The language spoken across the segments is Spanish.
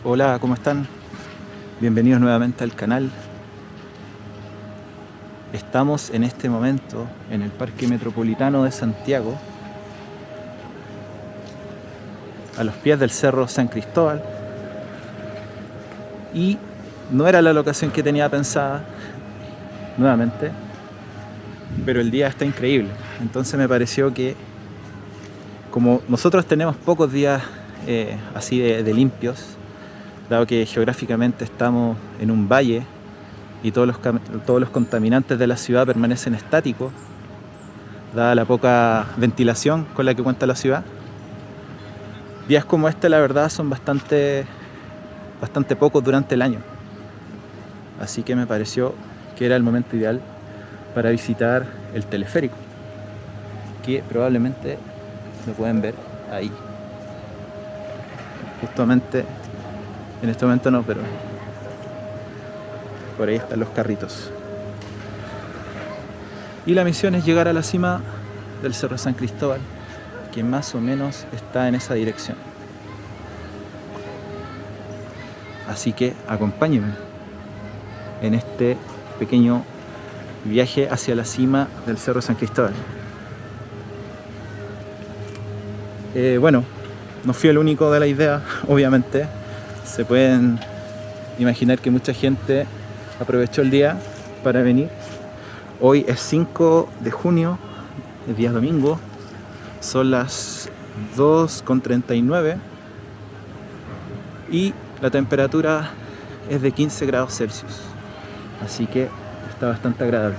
Hola, ¿cómo están? Bienvenidos nuevamente al canal. Estamos en este momento en el Parque Metropolitano de Santiago, a los pies del Cerro San Cristóbal, y no era la locación que tenía pensada, nuevamente, pero el día está increíble. Entonces me pareció que, como nosotros tenemos pocos días así de limpios, dado que geográficamente estamos en un valle y todos los contaminantes de la ciudad permanecen estáticos, dada la poca ventilación con la que cuenta la ciudad, días como este la verdad son bastante pocos durante el año. Así que me pareció que era el momento ideal para visitar el teleférico, que probablemente lo pueden ver ahí. Justamente en este momento no, pero por ahí están los carritos. Y la misión es llegar a la cima del Cerro San Cristóbal, que más o menos está en esa dirección. Así que acompáñenme en este pequeño viaje hacia la cima del Cerro San Cristóbal. Bueno, no fui el único de la idea, obviamente. Se pueden imaginar que mucha gente aprovechó el día para venir. Hoy es 5 de junio, el día domingo. Son las 2:39 y la temperatura es de 15 grados Celsius. Así que está bastante agradable.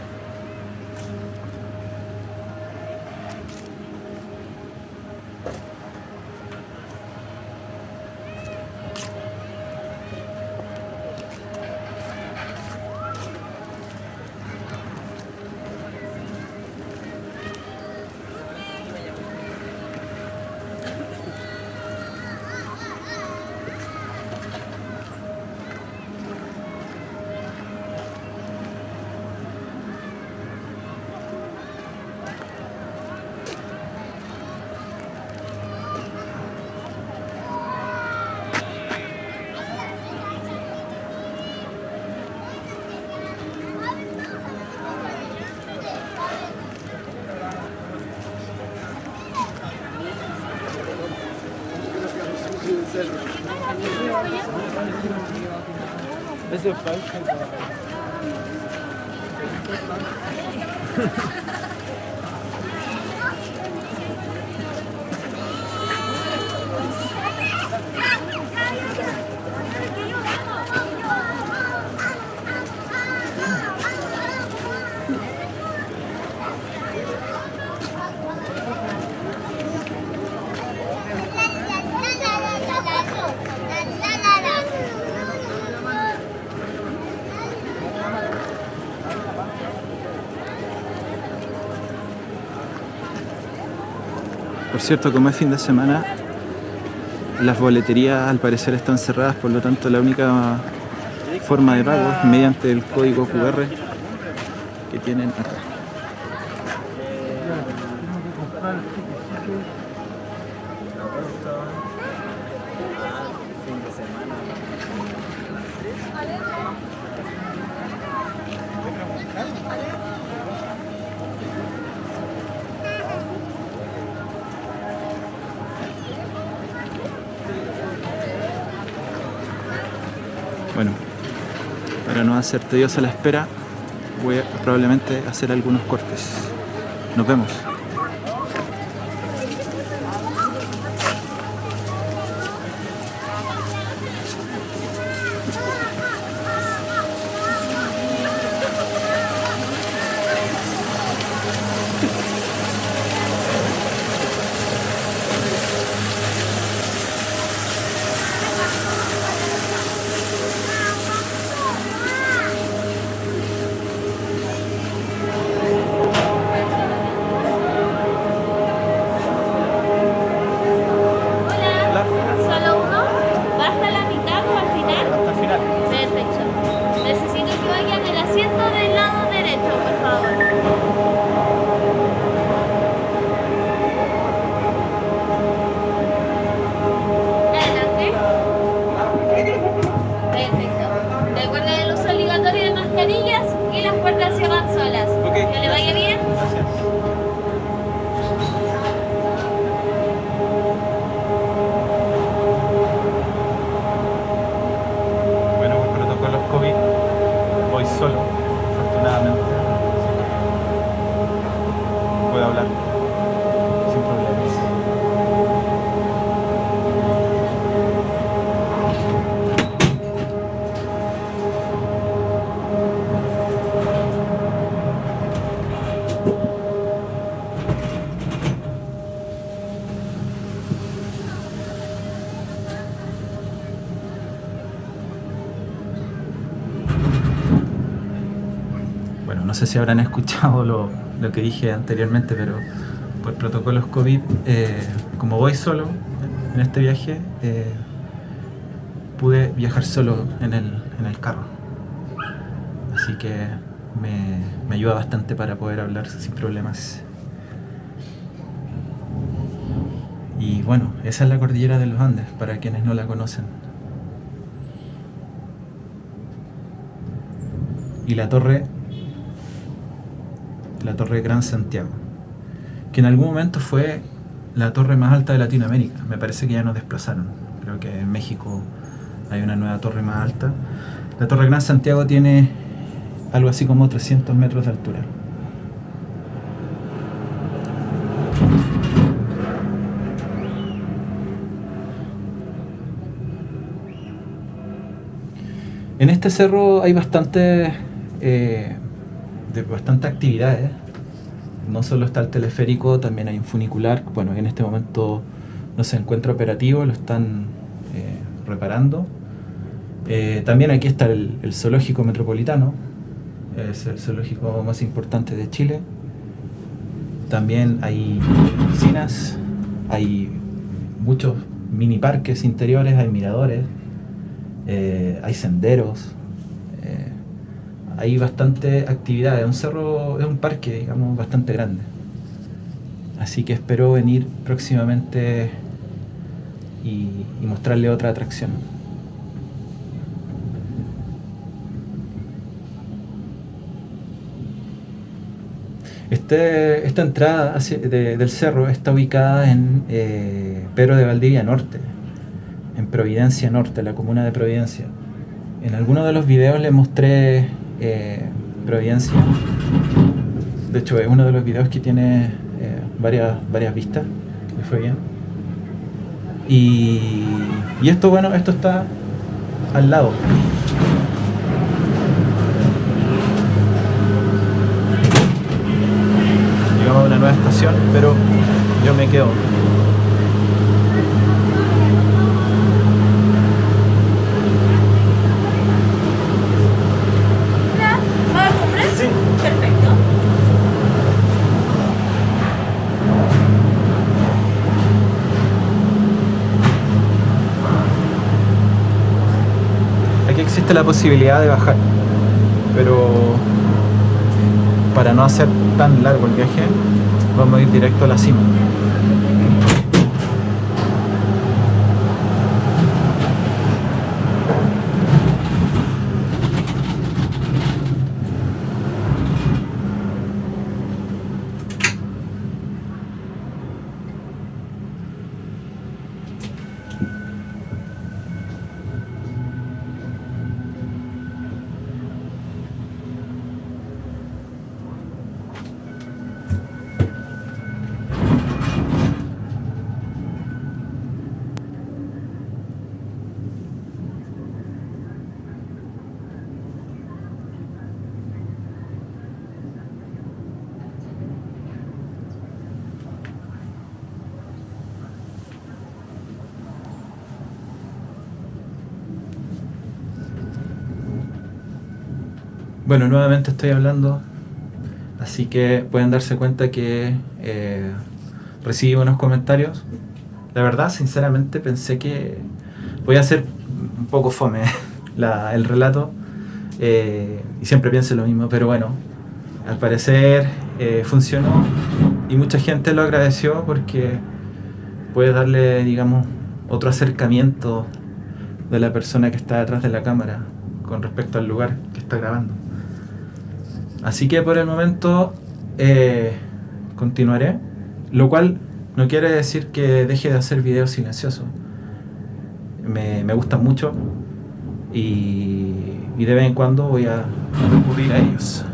Por cierto, como es fin de semana, las boleterías al parecer están cerradas, por lo tanto la única forma de pago es mediante el código QR que tienen acá. Bueno, para no hacer tediosa la espera, voy a probablemente hacer algunos cortes. Nos vemos. solo, afortunadamente, así que puedo hablar sin problemas. Bueno, no sé si habrán escuchado lo que dije anteriormente, pero por protocolos COVID, como voy solo en este viaje, pude viajar solo en el carro. Así que me ayuda bastante para poder hablar sin problemas. Y bueno, esa es la cordillera de los Andes, para quienes no la conocen. Y la torre Gran Santiago, que en algún momento fue la torre más alta de Latinoamérica. Me parece que ya nos desplazaron. Creo que en México hay una nueva torre más alta. La torre Gran Santiago tiene algo así como 300 metros de altura. En este cerro hay bastantes actividades. No solo está el teleférico, también hay un funicular. Bueno, en este momento no se encuentra operativo, lo están reparando. También aquí está el zoológico metropolitano, es el zoológico más importante de Chile. También hay piscinas, hay muchos mini parques interiores, hay miradores, hay senderos, hay bastante actividad. Es un cerro, es un parque, digamos, bastante grande. Así que espero venir próximamente y mostrarle otra atracción. Esta entrada del cerro está ubicada en Pedro de Valdivia Norte, en Providencia Norte, la comuna de Providencia. En alguno de los videos les mostré Providencia. De hecho, es uno de los videos que tiene varias vistas. Me fue bien. Y esto, bueno, esto está al lado. Llegamos a una nueva estación, pero yo me quedo. Aquí existe la posibilidad de bajar, pero para no hacer tan largo el viaje, vamos a ir directo a la cima. Bueno, nuevamente estoy hablando, así que pueden darse cuenta que recibí unos comentarios. La verdad, sinceramente, pensé que voy a hacer un poco fome el relato, y siempre pienso lo mismo, pero bueno, al parecer funcionó y mucha gente lo agradeció porque puede darle, digamos, otro acercamiento de la persona que está detrás de la cámara con respecto al lugar que está grabando. Así que por el momento continuaré, lo cual no quiere decir que deje de hacer videos silenciosos. Me gustan mucho y de vez en cuando voy a recurrir a ellos.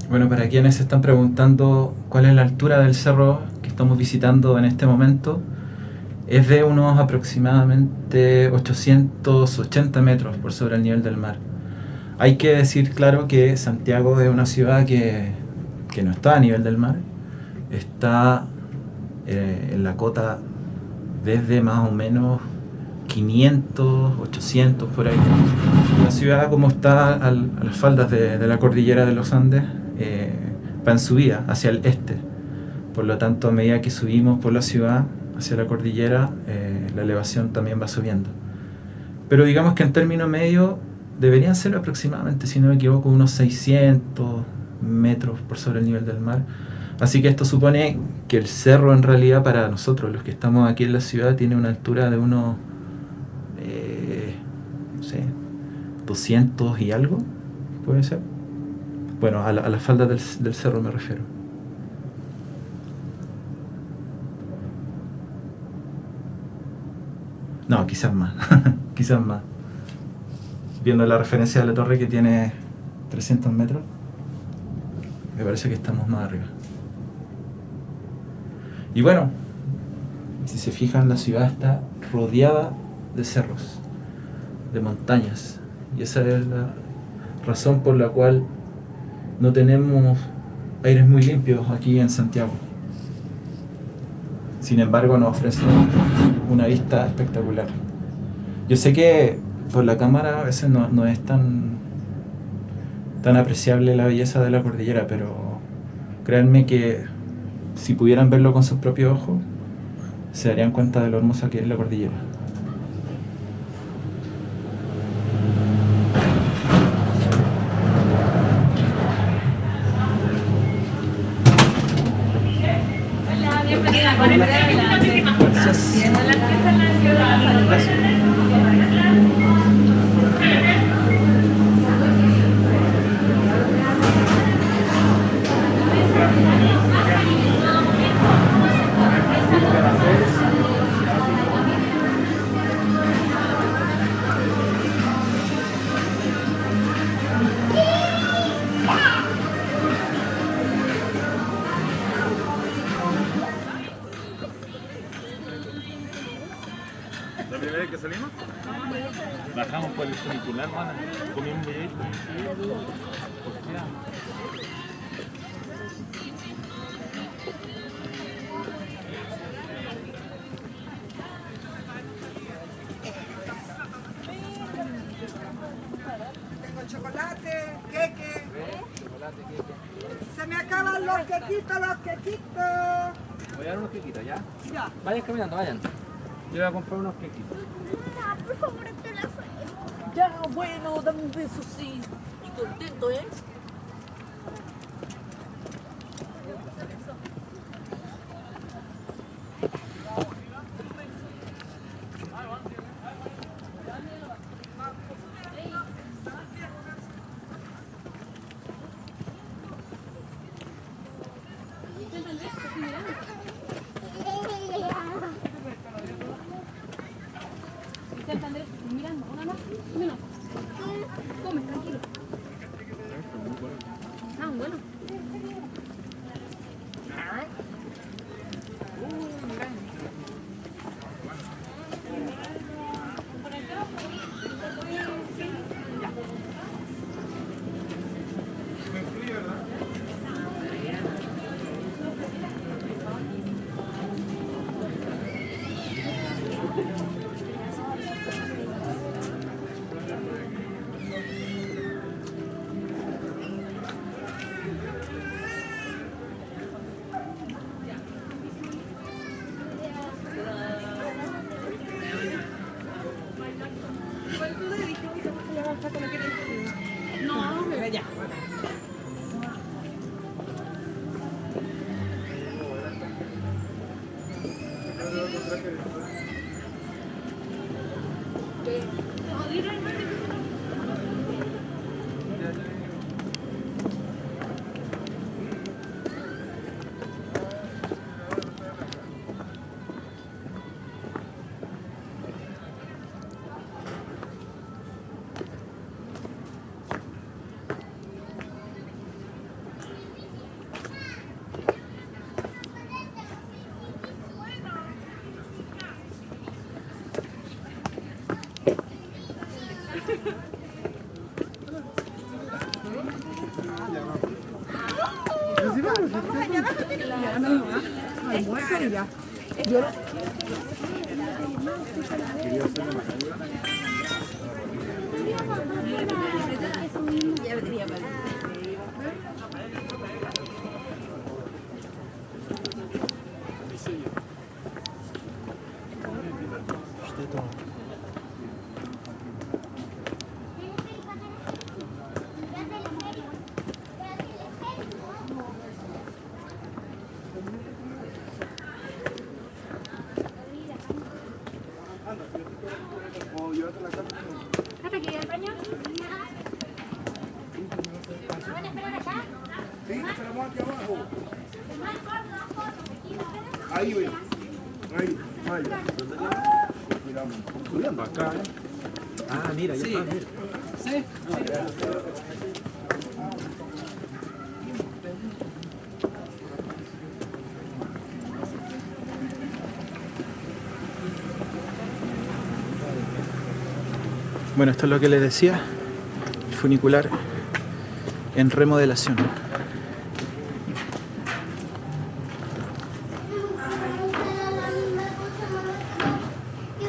Bueno, para quienes se están preguntando cuál es la altura del cerro que estamos visitando en este momento, es de unos aproximadamente 880 metros por sobre el nivel del mar. Hay que decir claro que Santiago es una ciudad que no está a nivel del mar, está en la cota desde más o menos 500, 800 por ahí. La ciudad, como está a las faldas de la cordillera de los Andes, va en subida hacia el este. Por lo tanto, a medida que subimos por la ciudad hacia la cordillera, la elevación también va subiendo. Pero digamos que en términos medios deberían ser aproximadamente, si no me equivoco, unos 600 metros por sobre el nivel del mar. Así que esto supone que el cerro, en realidad, para nosotros, los que estamos aquí en la ciudad, tiene una altura de unos 200 y algo, puede ser. Bueno, a las faldas del cerro me refiero. No, quizás más, quizás más. Viendo la referencia de la torre que tiene 300 metros, me parece que estamos más arriba. Y bueno, si se fijan, la ciudad está rodeada de cerros, de montañas. Y esa es la razón por la cual no tenemos aires muy limpios aquí en Santiago. Sin embargo, nos ofrece una vista espectacular. Yo sé que por la cámara a veces no es tan apreciable la belleza de la cordillera, pero créanme que si pudieran verlo con sus propios ojos, se darían cuenta de lo hermosa que es la cordillera. La primera vez que salimos, bajamos por el funicular, mana, comimos un billete. Tengo chocolate, queque. Se me acaban los quequitos, los quequitos. Voy a dar unos quequitos, ¿ya? Ya. Vayan caminando, vayan. Yo voy a comprar unos quequitos. Por favor, te la Ya, bueno, dame un beso, sí. Y contento, ¿eh? Andrés, mirando, una más, come, tranquilo. No, pero ya. ¿Hasta que llegue al baño? ¿Van a esperar acá? Sí, esperamos aquí abajo. Ahí, güey. Ahí, vaya. Miramos. Acá, Ah, mira, ya está, mira. Bueno, esto es lo que les decía, el funicular en remodelación. Que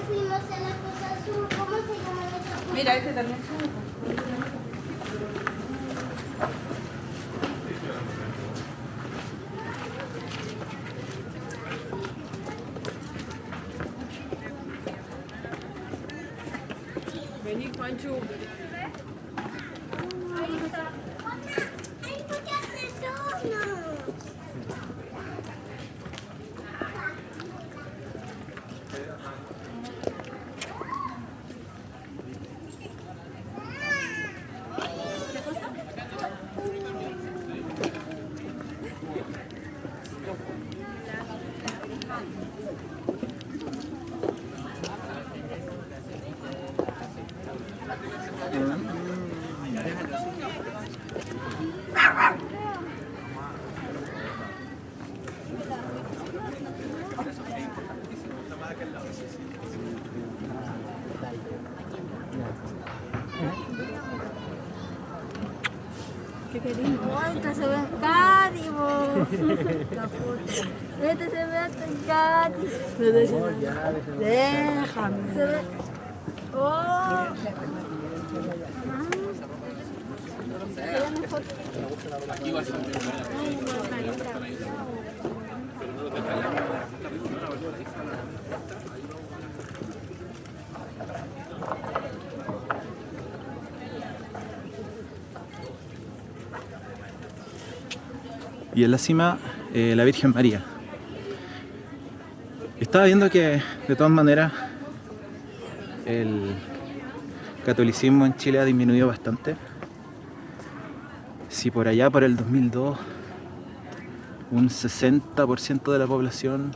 fuimos a la Cosa Azul. ¿Cómo se llama esa cosa? Mira, este también. Vení, Juancho. Ay, ¿por qué haces eso? No. Ay, que se ve Cari, bo. Este se ve hasta Cari. Déjame. Se ve. Oh. Y en la cima, la Virgen María. Estaba viendo que, de todas maneras, el catolicismo en Chile ha disminuido bastante. Si por allá, por el 2002, un 60% de la población,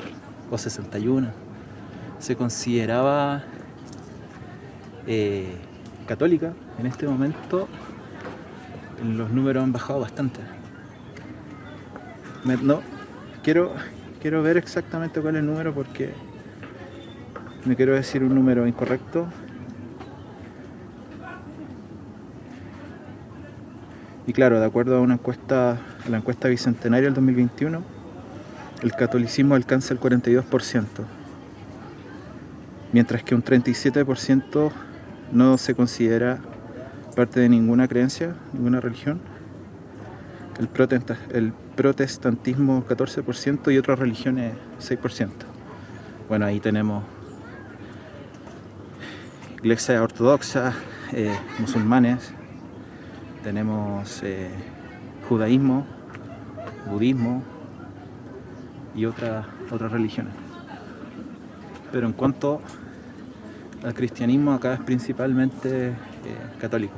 o 61%, se consideraba católica, en este momento los números han bajado bastante. No, quiero ver exactamente cuál es el número porque no quiero decir un número incorrecto. Y claro, de acuerdo a la encuesta bicentenaria del 2021, el catolicismo alcanza el 42%, mientras que un 37% no se considera parte de ninguna creencia, ninguna religión. El protestantismo 14% y otras religiones 6%. Bueno, ahí tenemos iglesia ortodoxa, musulmanes, tenemos judaísmo, budismo y otras religiones. Pero en cuanto al cristianismo, acá es principalmente católico.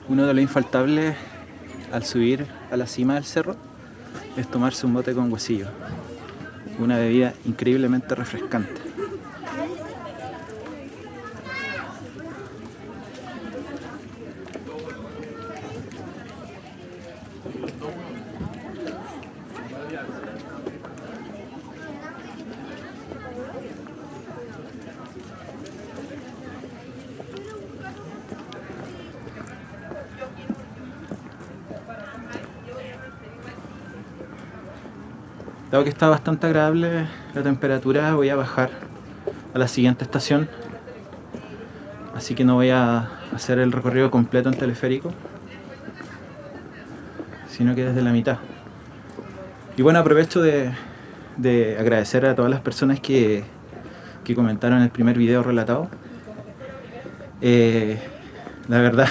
Uno de los infaltables al subir a la cima del cerro es tomarse un bote con huesillo, una bebida increíblemente refrescante. Dado que está bastante agradable la temperatura, voy a bajar a la siguiente estación, así que no voy a hacer el recorrido completo en teleférico, sino que desde la mitad. Y bueno, aprovecho de agradecer a todas las personas que comentaron el primer video relatado. La verdad,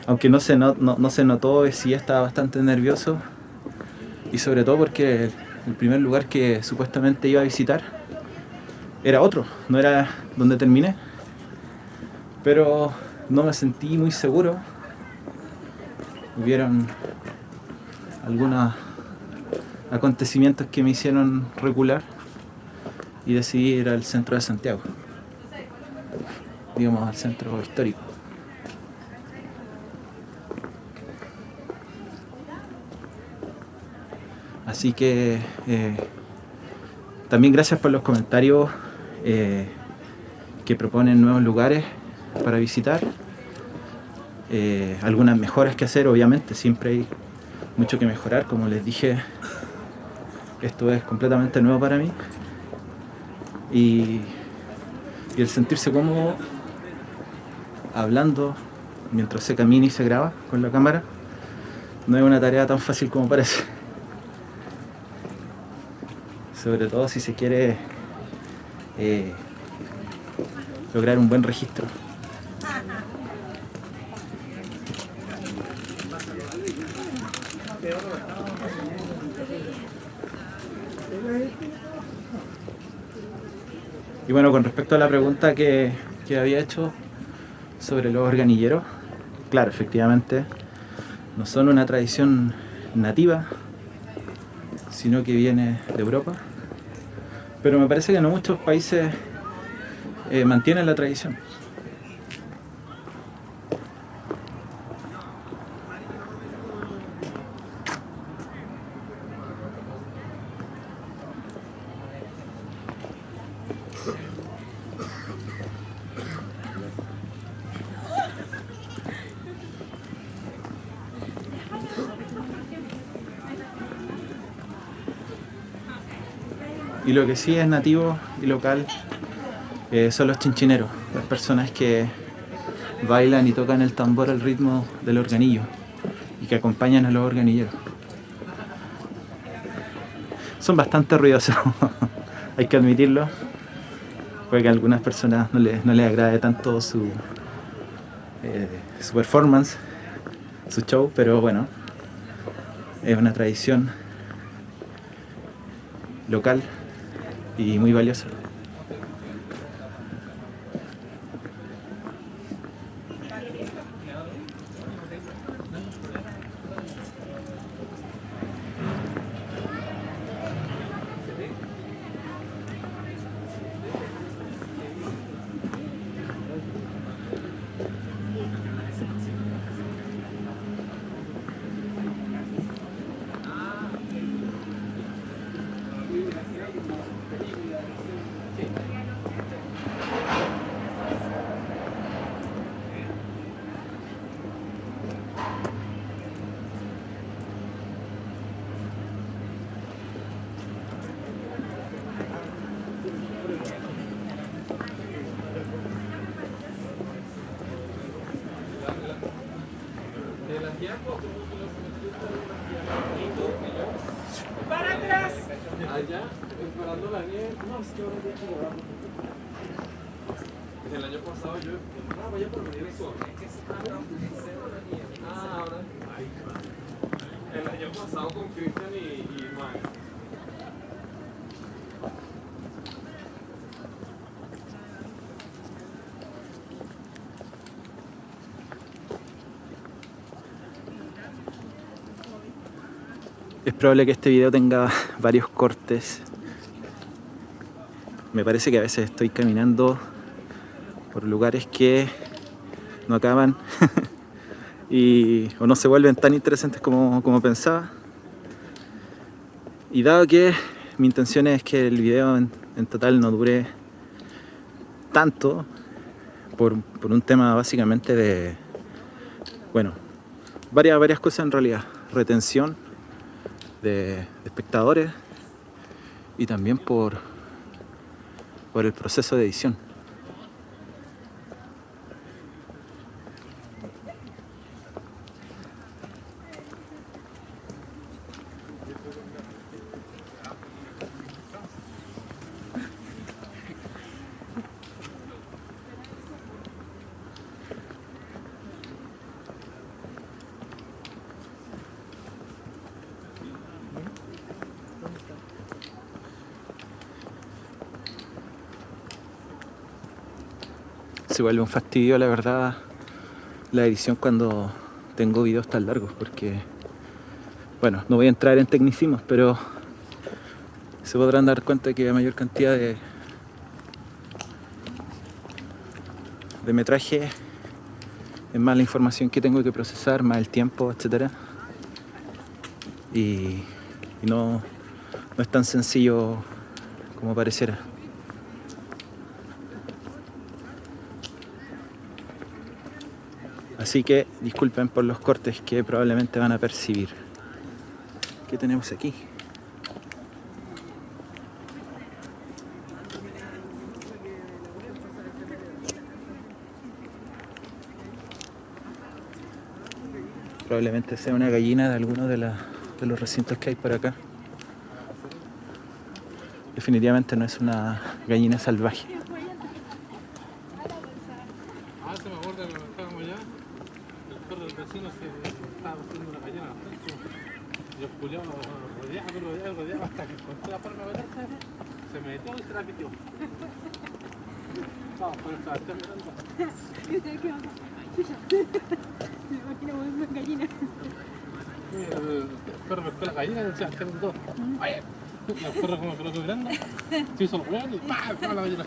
aunque no se notó, sí estaba bastante nervioso, y sobre todo porque el primer lugar que supuestamente iba a visitar era otro, no era donde terminé, pero no me sentí muy seguro. Hubieron algunos acontecimientos que me hicieron recular y decidí ir al centro de Santiago, digamos al centro histórico. Así que también gracias por los comentarios que proponen nuevos lugares para visitar, algunas mejoras que hacer, obviamente, siempre hay mucho que mejorar. Como les dije, esto es completamente nuevo para mí, y el sentirse cómodo hablando mientras se camina y se graba con la cámara no es una tarea tan fácil como parece. Sobre todo si se quiere lograr un buen registro. Y bueno, con respecto a la pregunta que había hecho sobre los organilleros, claro, efectivamente no son una tradición nativa, sino que viene de Europa. Pero me parece que no muchos países mantienen la tradición. Y lo que sí es nativo y local son los chinchineros, las personas que bailan y tocan el tambor al ritmo del organillo y que acompañan a los organilleros. Son bastante ruidosos, hay que admitirlo, porque a algunas personas no les agrade tanto su performance, su show, pero bueno, es una tradición local y muy valiosa. El año pasado yo vaya por venir eso. Ahora. El año pasado con Cristian y Mike. Es probable que este video tenga varios cortes. Me parece que a veces estoy caminando por lugares que no acaban o no se vuelven tan interesantes como pensaba. Y dado que mi intención es que el video en total no dure tanto, por un tema básicamente de, bueno, varias cosas en realidad. Retención de espectadores y también por el proceso de edición. Se vuelve un fastidio, la verdad, la edición cuando tengo videos tan largos, porque, bueno, no voy a entrar en tecnicismos, pero se podrán dar cuenta que la mayor cantidad de metraje es más la información que tengo que procesar, más el tiempo, etcétera. Y no es tan sencillo como pareciera. Así que disculpen por los cortes que probablemente van a percibir. ¿Qué tenemos aquí? Probablemente sea una gallina de alguno de los recintos que hay por acá. Definitivamente no es una gallina salvaje. Se me acuerda que estábamos allá. El perro del vecino se estaba haciendo una gallina. Yo Julián rodeaba hasta que encontré la forma de meterse. Se metió y se la metió. Vamos, por el Sebastián Miranda. Me imagino una gallina. El perro pescó la gallina y el Sebastián dos. Oye, el perro como que lo mirando. Se hizo el hueón y ¡pam! Fue a la gallina.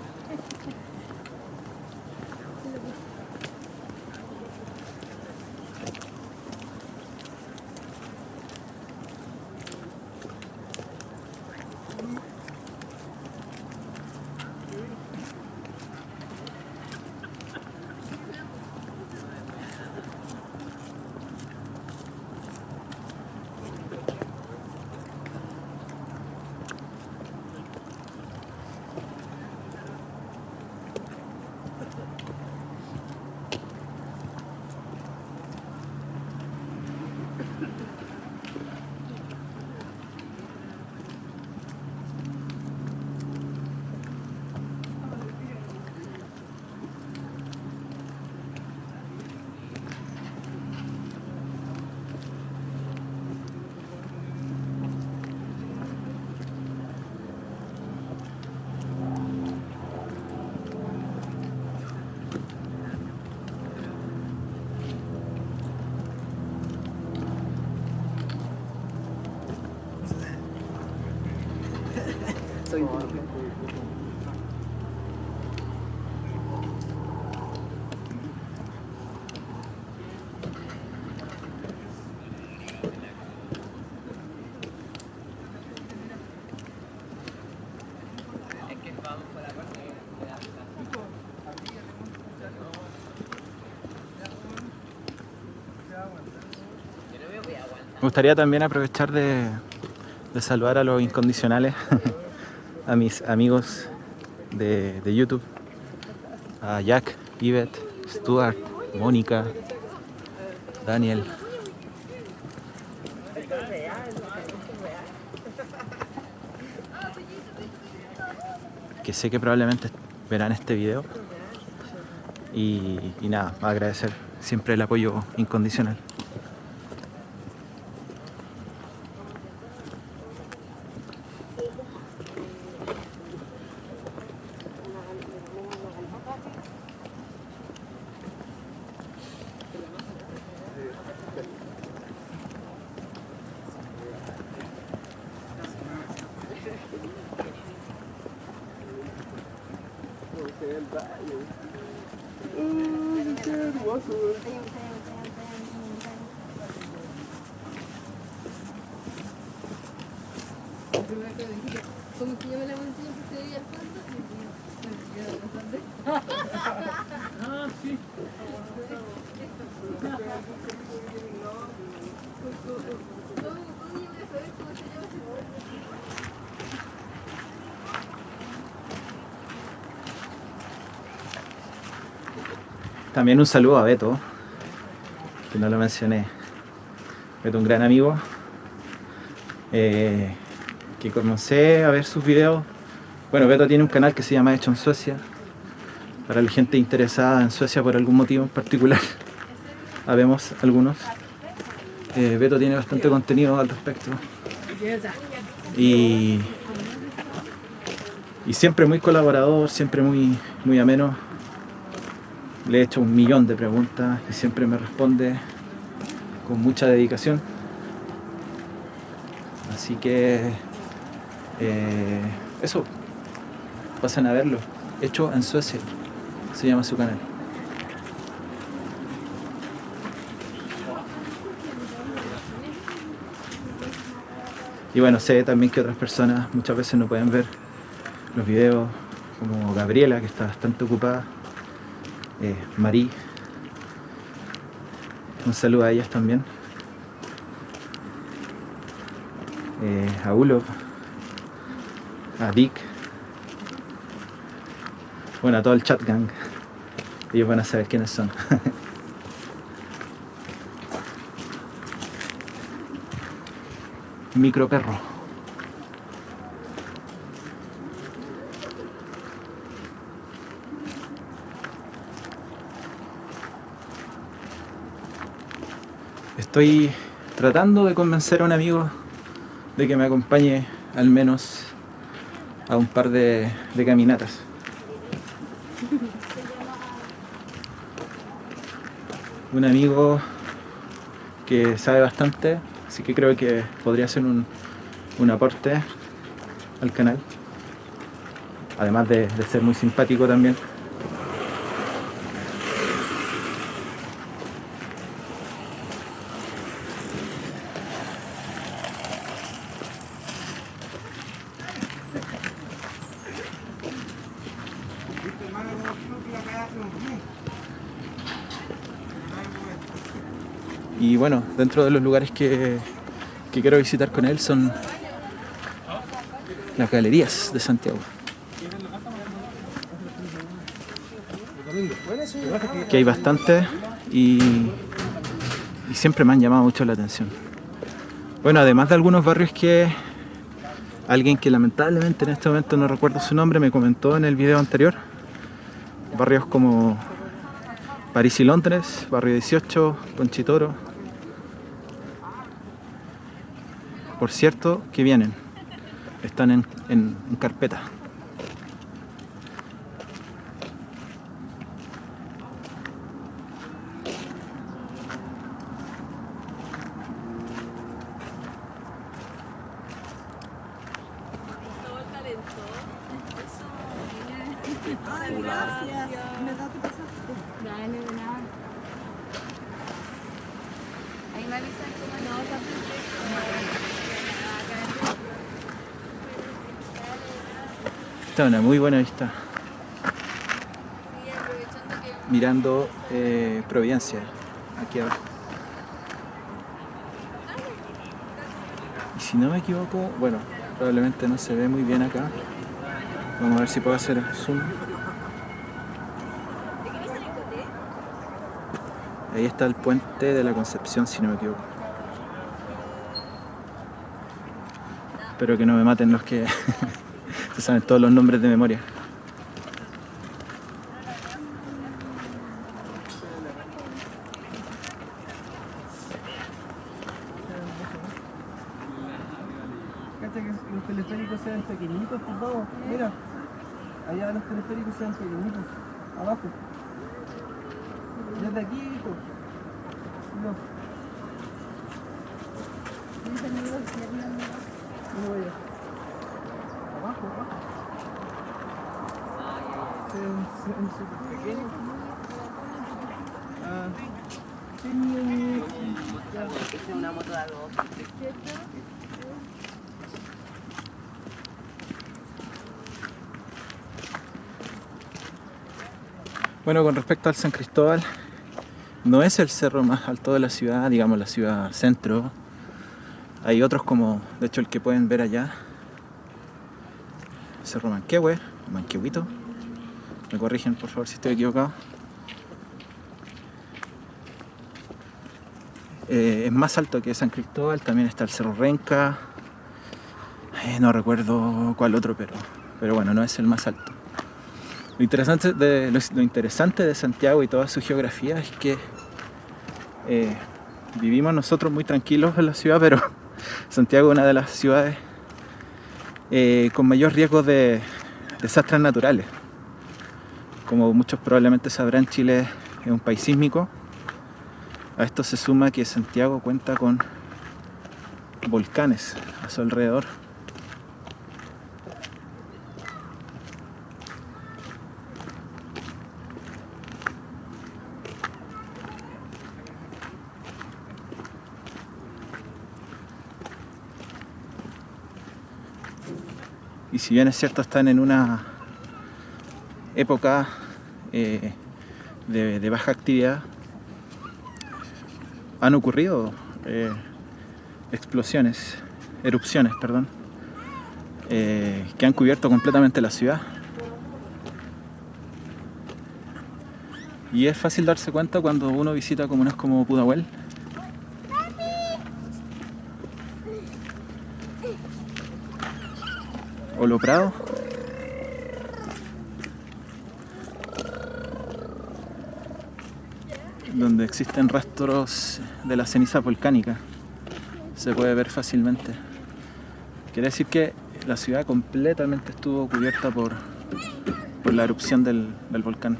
Me gustaría también aprovechar de saludar a los incondicionales, a mis amigos de YouTube, a Jack, Yvette, Stuart, Mónica, Daniel, que sé que probablemente verán este video. Y nada, agradecer siempre el apoyo incondicional. Como que yo me la monté y se veía al fondo. Ah, sí. También un saludo a Beto, que no lo mencioné. Beto, un gran amigo, que comencé a ver sus videos. Bueno, Beto tiene un canal que se llama Hecho en Suecia, para la gente interesada en Suecia por algún motivo en particular. Habemos algunos. Beto tiene bastante contenido al respecto. Y siempre muy colaborador, siempre muy ameno. Le he hecho 1.000.000 de preguntas y siempre me responde con mucha dedicación. Así que eso, pasen a verlo. Hecho en Suecia, se llama su canal. Y bueno, sé también que otras personas muchas veces no pueden ver los videos, como Gabriela, que está bastante ocupada, Marí, un saludo a ellas también, a Ulov, a Dick, bueno, a todo el chat gang. Ellos van a saber quiénes son. Micro perro. Estoy tratando de convencer a un amigo de que me acompañe al menos a un par de caminatas. Un amigo que sabe bastante, así que creo que podría ser un aporte al canal, además de ser muy simpático también. Y bueno, dentro de los lugares que quiero visitar con él son las galerías de Santiago, que hay bastantes y siempre me han llamado mucho la atención. Bueno, además de algunos barrios que alguien que lamentablemente en este momento no recuerdo su nombre me comentó en el video anterior, barrios como París y Londres, Barrio 18, Conchitoro. Por cierto, que vienen, están en carpeta. Todo el talento. Ay, gracias. ¿Me da tu pasaje? Dale, de nada. Ahí me avisan cómo no, está perfecto. Está una muy buena vista. Mirando Providencia, aquí abajo. Y si no me equivoco, bueno, probablemente no se ve muy bien acá. Vamos a ver si puedo hacer zoom. Ahí está el puente de la Concepción, si no me equivoco. Espero que no me maten los que se saben todos los nombres de memoria. Cacha que los teleféricos sean pequeñitos, por favor. Mira, allá los teleféricos sean pequeñitos. Abajo. Desde aquí, hijo. No. No voy a. Abajo, abajo. Sean súper pequeños. Ah. Es una moto de algo. Bueno, con respecto al San Cristóbal, no es el cerro más alto de la ciudad, digamos la ciudad centro. Hay otros como, de hecho el que pueden ver allá, Cerro Manquehue, Manquehuito. Me corrigen por favor si estoy equivocado. Es más alto que San Cristóbal, también está el Cerro Renca. No recuerdo cuál otro, pero bueno, no es el más alto. Lo interesante de Santiago y toda su geografía es que vivimos nosotros muy tranquilos en la ciudad, pero Santiago es una de las ciudades con mayor riesgo de desastres naturales. Como muchos probablemente sabrán, Chile es un país sísmico. A esto se suma que Santiago cuenta con volcanes a su alrededor. Y si bien es cierto, están en una época de baja actividad, han ocurrido erupciones, que han cubierto completamente la ciudad. Y es fácil darse cuenta cuando uno visita comunas como Pudahuel. O Lo Prado. Donde existen rastros de la ceniza volcánica. Se puede ver fácilmente. Quiere decir que la ciudad completamente estuvo cubierta por la erupción del volcán.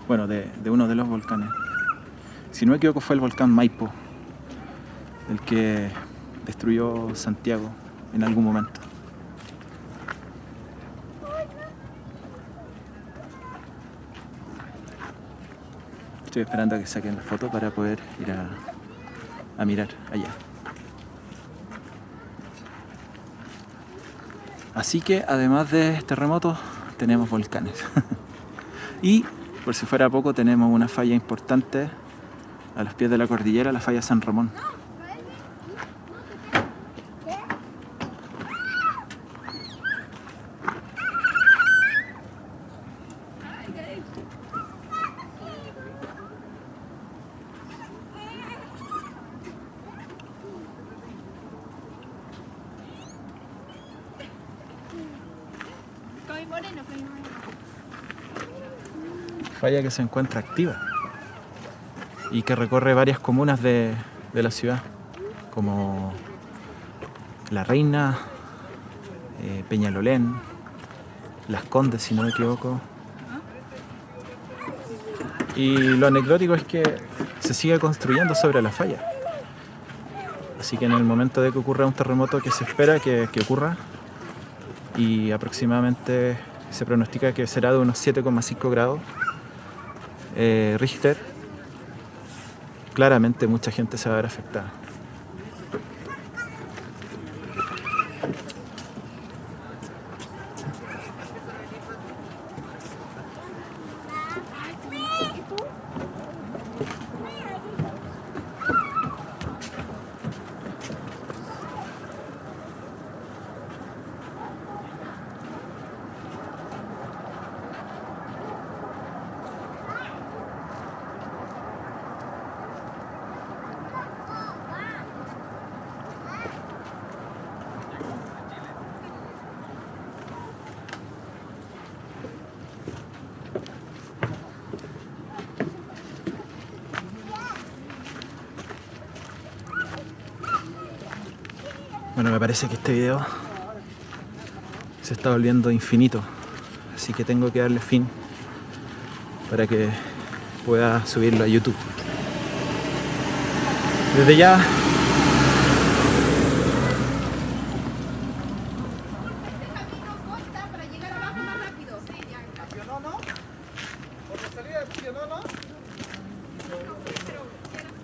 Bueno, de uno de los volcanes. Si no me equivoco, fue el volcán Maipo, el que destruyó Santiago en algún momento. Estoy esperando a que saquen la foto para poder ir a mirar allá. Así que además de terremotos tenemos volcanes. Y por si fuera poco, tenemos una falla importante a los pies de la cordillera, la falla San Ramón. Falla que se encuentra activa y que recorre varias comunas de la ciudad, como La Reina, Peñalolén, Las Condes, si no me equivoco. Y lo anecdótico es que se sigue construyendo sobre la falla. Así que en el momento de que ocurra un terremoto, que se espera que ocurra, y aproximadamente se pronostica que será de unos 7,5 grados Richter, claramente mucha gente se va a ver afectada. Bueno, me parece que este video se está volviendo infinito, así que tengo que darle fin para que pueda subirlo a YouTube. Desde ya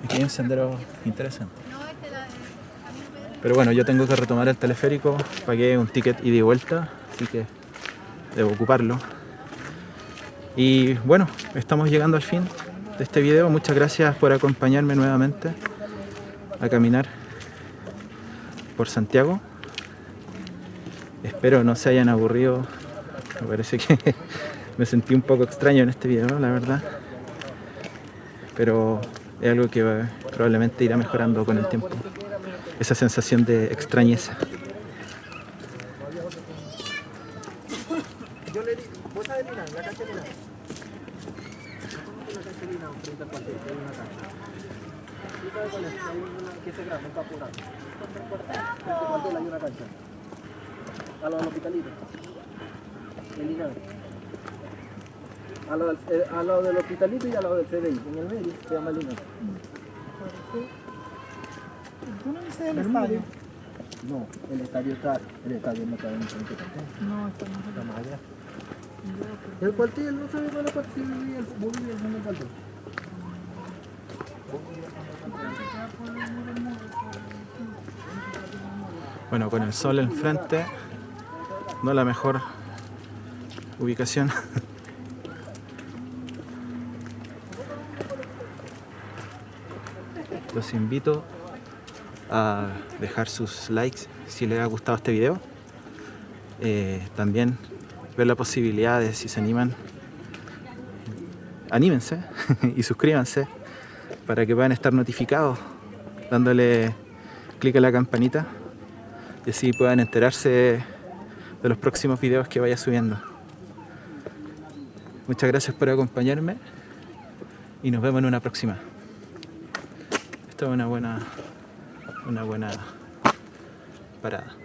aquí hay un sendero interesante. Pero bueno, yo tengo que retomar el teleférico, pagué un ticket ida y vuelta, así que debo ocuparlo. Y bueno, estamos llegando al fin de este video. Muchas gracias por acompañarme nuevamente a caminar por Santiago. Espero no se hayan aburrido. Me parece que me sentí un poco extraño en este video, la verdad. Pero es algo que probablemente irá mejorando con el tiempo. Esa sensación de extrañeza. Yo le digo, vos sabés Lina, la cancha de Lina. La cancha de Lina, frente al cuartel, hay una cancha. ¿Tú sabes cuál es? Hay una que se graba, un campo grande. Frente al cuartel hay una cancha. A lo del hospitalito. En Lina. Al lado del hospitalito y al lado del CDI. En el medio se llama Lina. ¿Tú no dices el estadio? No, el estadio no está en el frente del cuartel. No, está Más allá. El cuartel, no sabe cuál es el cuartel, el Bolivia es el cuartel. Bueno, con el sol enfrente, no la mejor ubicación. Los invito a dejar sus likes si les ha gustado este video. También ver la posibilidad de, si se animan, anímense y suscríbanse para que puedan estar notificados dándole clic a la campanita y así puedan enterarse de los próximos videos que vaya subiendo. Muchas gracias por acompañarme y nos vemos en una próxima. Esta es una buena parada.